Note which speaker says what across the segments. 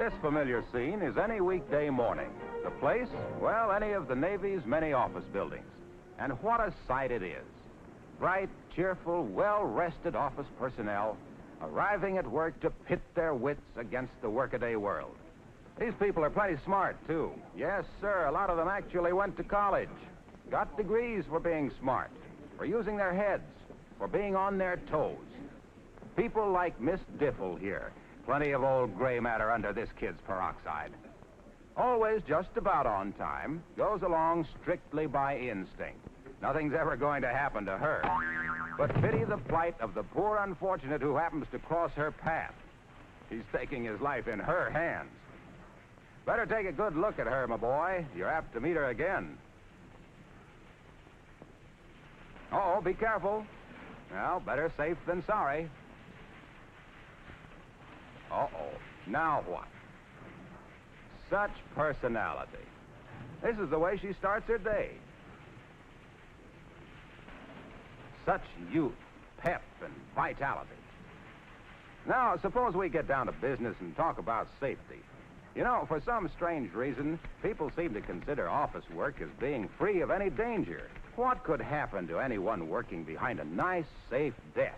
Speaker 1: This familiar scene is any weekday morning. The place, well, any of the Navy's many office buildings. And what a sight it is. Bright, cheerful, well-rested office personnel arriving at work to pit their wits against the workaday world. These people are plenty smart, too. Yes, sir, a lot of them actually went to college. Got degrees for being smart, for using their heads, for being on their toes. People like Miss Diffle here. Plenty of old gray matter under this kid's peroxide. Always just about on time, goes along strictly by instinct. Nothing's ever going to happen to her. But pity the plight of the poor unfortunate who happens to cross her path. He's taking his life in her hands. Better take a good look at her, my boy. You're apt to meet her again. Oh, be careful. Well, better safe than sorry. Uh-oh. Now what? Such personality. This is the way she starts her day. Such youth, pep, and vitality. Now, suppose we get down to business and talk about safety. You know, for some strange reason, people seem to consider office work as being free of any danger. What could happen to anyone working behind a nice, safe desk?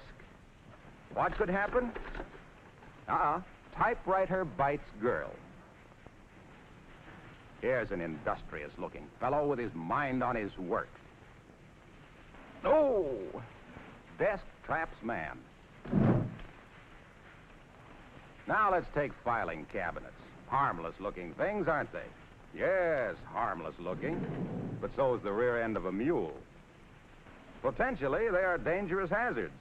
Speaker 1: What could happen? Typewriter bites girl. Here's an industrious-looking fellow with his mind on his work. Oh! Desk traps man. Now let's take filing cabinets. Harmless-looking things, aren't they? Yes, harmless-looking. But so's the rear end of a mule. Potentially, they are dangerous hazards.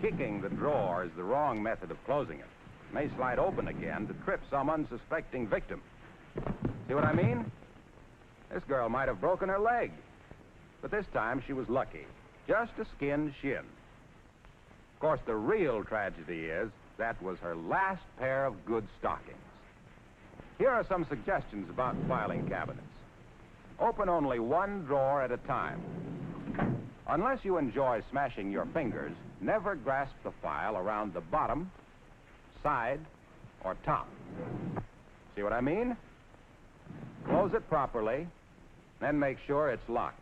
Speaker 1: Kicking the drawer is the wrong method of closing it. May slide open again to trip some unsuspecting victim. See what I mean? This girl might have broken her leg. But this time she was lucky. Just a skinned shin. Of course, the real tragedy is that was her last pair of good stockings. Here are some suggestions about filing cabinets. Open only one drawer at a time. Unless you enjoy smashing your fingers, never grasp the file around the bottom, side, or top. See what I mean? Close it properly, then make sure it's locked.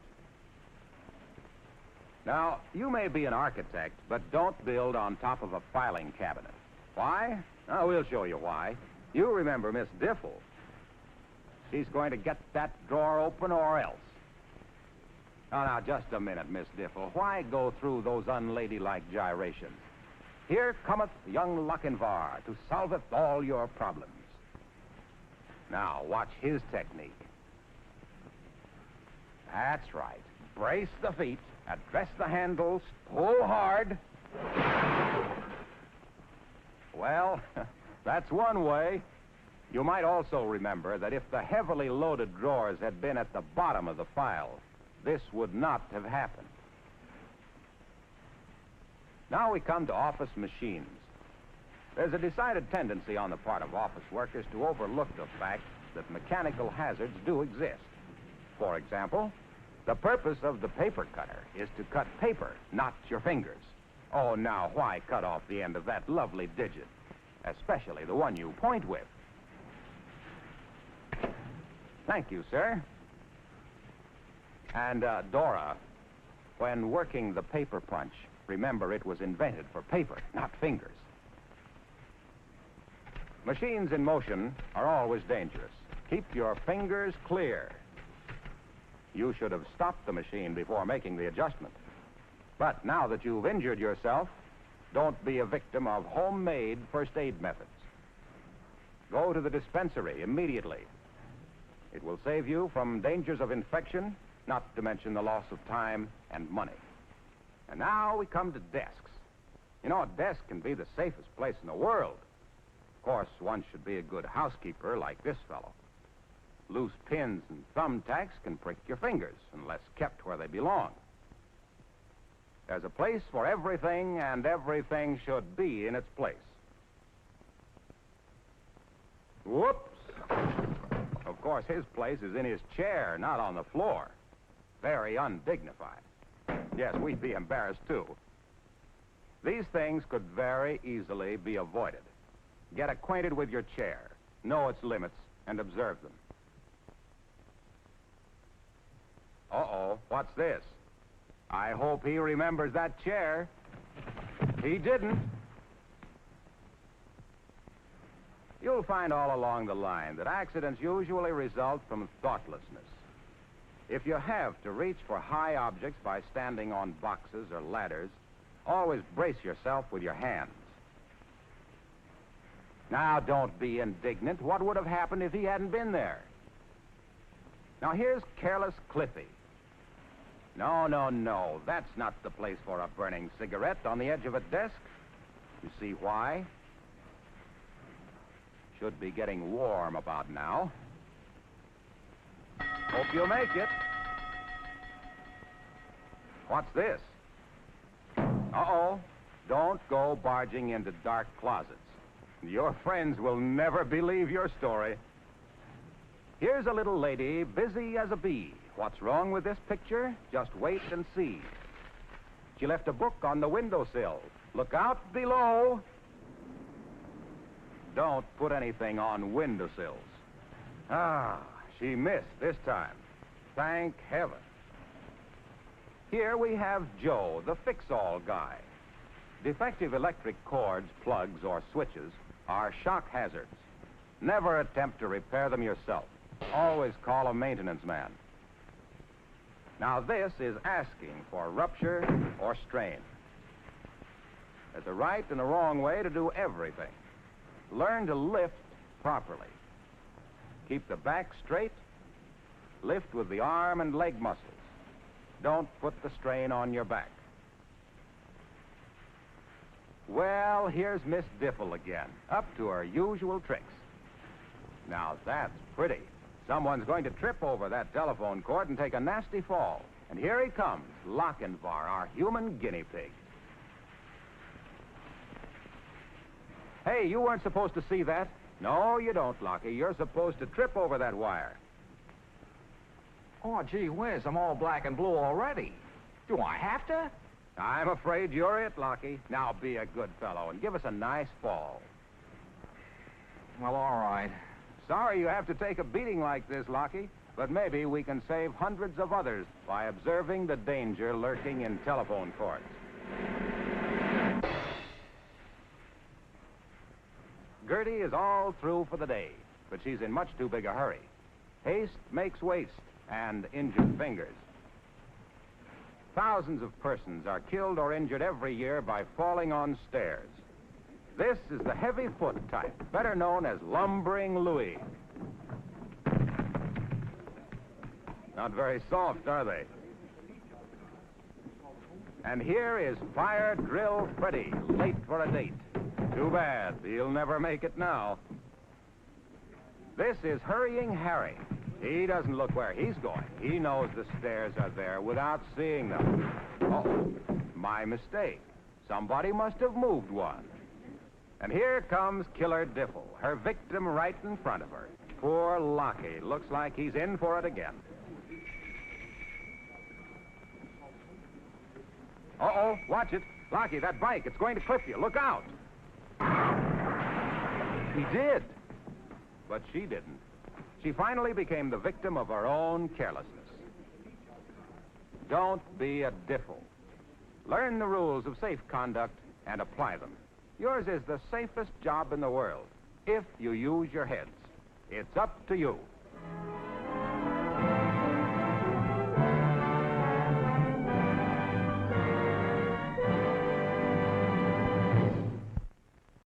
Speaker 1: Now, you may be an architect, but don't build on top of a filing cabinet. Why? Oh, we'll show you why. You remember Miss Diffle. She's going to get that drawer open or else. Now, just a minute, Miss Diffle. Why go through those unladylike gyrations? Here cometh young Lochinvar to solveth all your problems. Now, watch his technique. That's right. Brace the feet, address the handles, pull hard. Well, that's one way. You might also remember that if the heavily loaded drawers had been at the bottom of the file, this would not have happened. Now we come to office machines. There's a decided tendency on the part of office workers to overlook the fact that mechanical hazards do exist. For example, the purpose of the paper cutter is to cut paper, not your fingers. Oh, now, why cut off the end of that lovely digit? Especially the one you point with. Thank you, sir. And, Dora, when working the paper punch, remember it was invented for paper, not fingers. Machines in motion are always dangerous. Keep your fingers clear. You should have stopped the machine before making the adjustment. But now that you've injured yourself, don't be a victim of homemade first aid methods. Go to the dispensary immediately. It will save you from dangers of infection, not to mention the loss of time and money. And now we come to desks. You know, a desk can be the safest place in the world. Of course, one should be a good housekeeper like this fellow. Loose pins and thumbtacks can prick your fingers unless kept where they belong. There's a place for everything, and everything should be in its place. Whoops! Of course, his place is in his chair, not on the floor. Very undignified. Yes, we'd be embarrassed, too. These things could very easily be avoided. Get acquainted with your chair. know its limits, and observe them. Uh-oh, what's this? I hope he remembers that chair. He didn't. You'll find all along the line that accidents usually result from thoughtlessness. If you have to reach for high objects by standing on boxes or ladders, always brace yourself with your hands. Now, don't be indignant. What would have happened if he hadn't been there? Now, here's careless Cliffy. No. That's not the place for a burning cigarette on the edge of a desk. You see why? Should be getting warm about now. Hope you'll make it. What's this? Uh-oh. Don't go barging into dark closets. Your friends will never believe your story. Here's a little lady busy as a bee. What's wrong with this picture? Just wait and see. She left a book on the windowsill. Look out below. Don't put anything on windowsills. Ah, she missed this time. Thank heaven. Here we have Joe, the fix-all guy. Defective electric cords, plugs, or switches are shock hazards. Never attempt to repair them yourself. Always call a maintenance man. Now, this is asking for rupture or strain. There's a right and a wrong way to do everything. Learn to lift properly. Keep the back straight. Lift with the arm and leg muscles. Don't put the strain on your back. Well, here's Miss Diffle again, up to her usual tricks. Now, that's pretty. Someone's going to trip over that telephone cord and take a nasty fall. And here he comes, Lochinvar, our human guinea pig. Hey, you weren't supposed to see that. No, you don't, Lockie. You're supposed to trip over that wire.
Speaker 2: Oh, gee whiz, I'm all black and blue already. Do I have to?
Speaker 1: I'm afraid you're it, Lockie. Now be a good fellow and give us a nice fall.
Speaker 2: Well, all right.
Speaker 1: Sorry you have to take a beating like this, Lockie, but maybe we can save hundreds of others by observing the danger lurking in telephone cords. Gertie is all through for the day, but she's in much too big a hurry. Haste makes waste and injured fingers. Thousands of persons are killed or injured every year by falling on stairs. This is the heavy foot type, better known as lumbering Louis. Not very soft, are they? And here is Fire Drill Freddy, late for a date. Too bad, he'll never make it now. This is Hurrying Harry. He doesn't look where he's going. He knows the stairs are there without seeing them. Oh, my mistake. Somebody must have moved one. And here comes Killer Diffle, her victim right in front of her. Poor Lockie. Looks like he's in for it again. Uh-oh, watch it. Lockie, that bike, it's going to clip you. Look out. He did. But she didn't. She finally became the victim of her own carelessness. Don't be a Diffle. Learn the rules of safe conduct and apply them. Yours is the safest job in the world, if you use your heads. It's up to you.